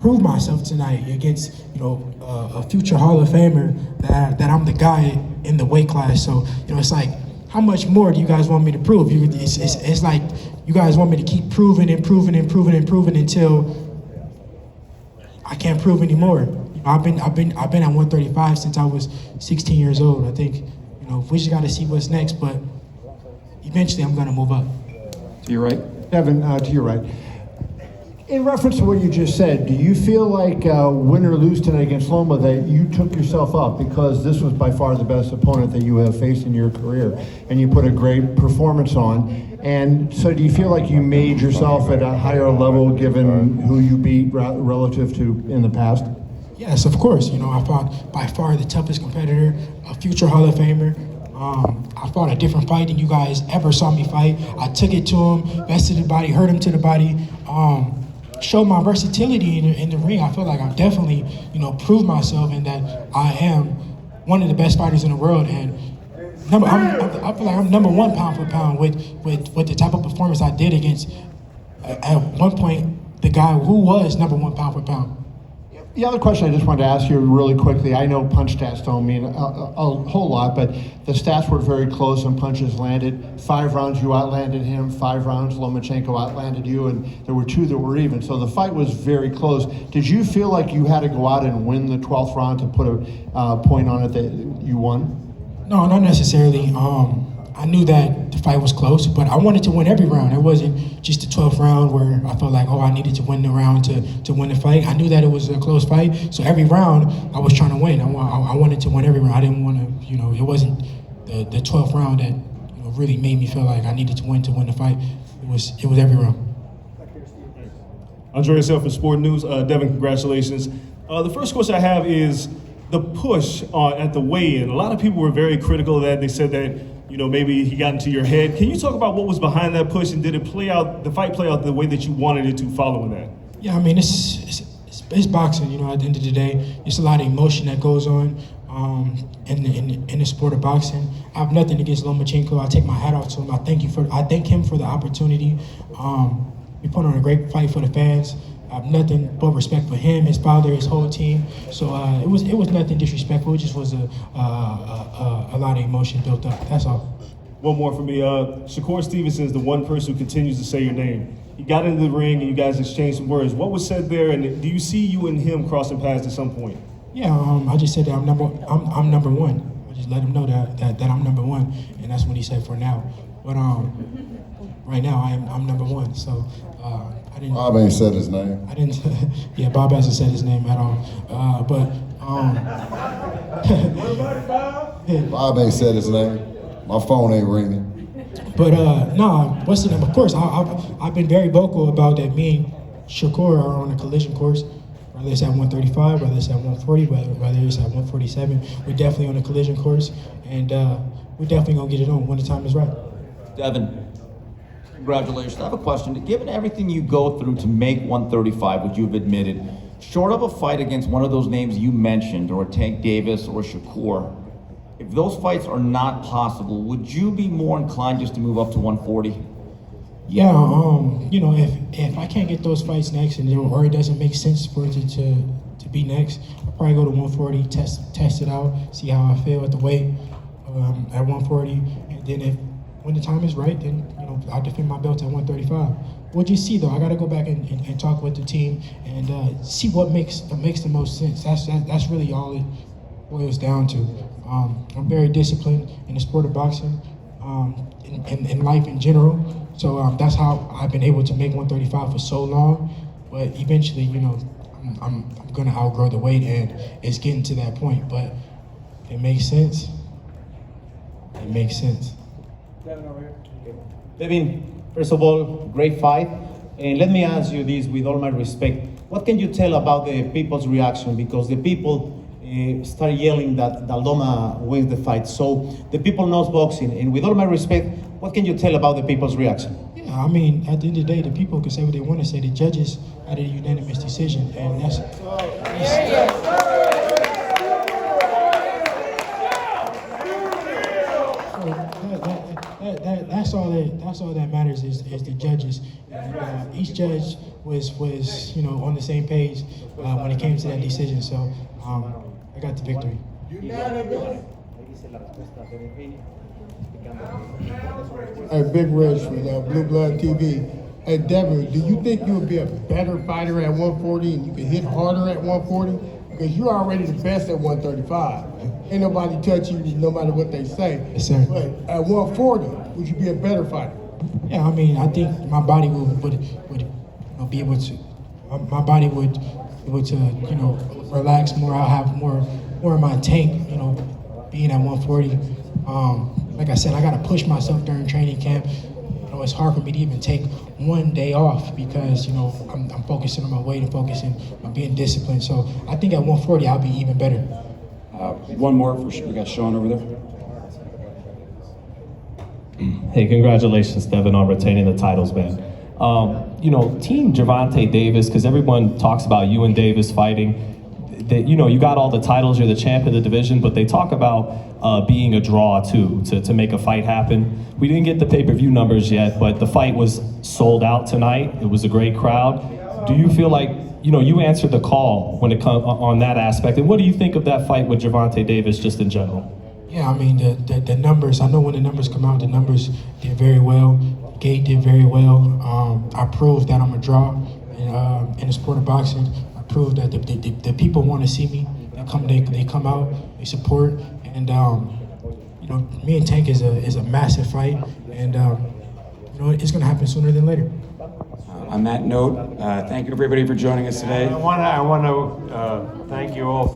prove myself tonight against a future Hall of Famer that I'm the guy in the weight class. So it's like, how much more do you guys want me to prove? It's like you guys want me to keep proving until I can't prove anymore. I've been at 135 since I was 16 years old. I think we just got to see what's next, but eventually I'm gonna move up. To your right, Devin. To your right. In reference to what you just said, do you feel like win or lose tonight against Loma that you took yourself up because this was by far the best opponent that you have faced in your career and you put a great performance on? And so do you feel like you made yourself at a higher level given who you beat relative to in the past? Yes, of course. I fought by far the toughest competitor, a future Hall of Famer. I fought a different fight than you guys ever saw me fight. I took it to him, bested the body, hurt him to the body. Showed my versatility in the ring. I feel like I've definitely, proved myself and that I am one of the best fighters in the world. And I feel like I'm number one pound for pound with the type of performance I did against, at one point, the guy who was number one pound for pound. The other question I just wanted to ask you really quickly, I know punch stats don't mean a whole lot, but the stats were very close and punches landed. 5 rounds you outlanded him, 5 rounds Lomachenko outlanded you, and there were 2 that were even. So the fight was very close. Did you feel like you had to go out and win the 12th round to put a point on it that you won? No, not necessarily. I knew that the fight was close, but I wanted to win every round. It wasn't just the 12th round where I felt like, I needed to win the round to win the fight. I knew that it was a close fight, so every round I was trying to win. I wanted to win every round. I didn't want to, it wasn't the 12th round that really made me feel like I needed to win the fight. It was every round. Andre Self for Sport News. Devin, congratulations. The first question I have is the push at the weigh-in. A lot of people were very critical of that. They said that maybe he got into your head. Can you talk about what was behind that push, and did the fight play out the way that you wanted it to following that? Yeah, I mean, it's boxing, at the end of the day. It's a lot of emotion that goes on in the sport of boxing. I have nothing against Lomachenko. I take my hat off to him. I thank him for the opportunity. He put on a great fight for the fans. I have nothing but respect for him, his father, his whole team. So it was nothing disrespectful. It just was a lot of emotion built up. That's all. One more for me. Shakur Stevenson is the one person who continues to say your name. He got into the ring and you guys exchanged some words. What was said there, and do you see you and him crossing paths at some point? Yeah, I just said that I'm number one. I just let him know that I'm number one, and that's what he said for now. But right now I'm number one. So. I didn't. Bob ain't said his name. I didn't. Yeah, Bob hasn't said his name at all. Bob ain't said his name. My phone ain't ringing. But no, what's the name? Of course, I've been very vocal about that. Me and Shakur are on a collision course. Whether it's at 135, whether it's at 140, whether it's at 147, we're definitely on a collision course, and we're definitely gonna get it on when the time is right. Devin. Congratulations. I have a question. Given everything you go through to make 135, which you've admitted, short of a fight against one of those names you mentioned, or Tank Davis or Shakur, if those fights are not possible, would you be more inclined just to move up to 140? Yeah, if I can't get those fights next, or it doesn't make sense for it to be next, I'll probably go to 140, test it out, see how I feel at the weight at 140, and then when the time is right, then I'll defend my belt at 135. We'll just see though. I got to go back and talk with the team and see what makes the most sense. That's really all it boils down to. I'm very disciplined in the sport of boxing, in life in general. So that's how I've been able to make 135 for so long. But eventually, I'm gonna outgrow the weight, and it's getting to that point. But if it makes sense, it makes sense. Devin over here. Devin, first of all, great fight. And let me ask you this with all my respect. What can you tell about the people's reaction? Because the people start yelling that Loma wins the fight. So the people knows boxing. And with all my respect, what can you tell about the people's reaction? Yeah, I mean, at the end of the day, the people can say what they want to say. The judges had a unanimous decision, and that's all that matters is the judges. And, each judge was you know on the same page when it came to that decision. So I got the victory. Hey, Big Rich with Blue Blood TV. Hey, Devin, do you think you would be a better fighter at 140 and you can hit harder at 140? Because you're already the best at 135. Ain't nobody touch you no matter what they say. Yes, sir. But at 140, would you be a better fighter? Yeah, I mean, I think my body would you know, be able to. My body would be able to, you know, relax more. I'll have more in my tank, you know, being at 140. Like I said, I got to push myself during training camp. You know, it's hard for me to even take one day off because, you know, I'm focusing on my weight and focusing on being disciplined. So I think at 140, I'll be even better. One more for we got Sean over there. Hey, congratulations, Devin, on retaining the titles, man. You know, Team Javonte Davis, because everyone talks about you and Davis fighting. That, you know, you got all the titles, you're the champ of the division, but they talk about being a draw too, to make a fight happen. We didn't get the pay-per-view numbers yet, but the fight was sold out tonight. It was a great crowd. Do you feel like, you know, you answered the call when it comes on that aspect? And what do you think of that fight with Javonte Davis just in general? Yeah, I mean, the numbers, I know when the numbers come out, the numbers did very well. Gate did very well. I proved that I'm a draw in the sport of boxing. I proved that the people want to see me. They come out, they support, and you know, me and Tank is a massive fight, and you know, it's gonna happen sooner than later. On that note, thank you everybody for joining us today. I want to thank you all.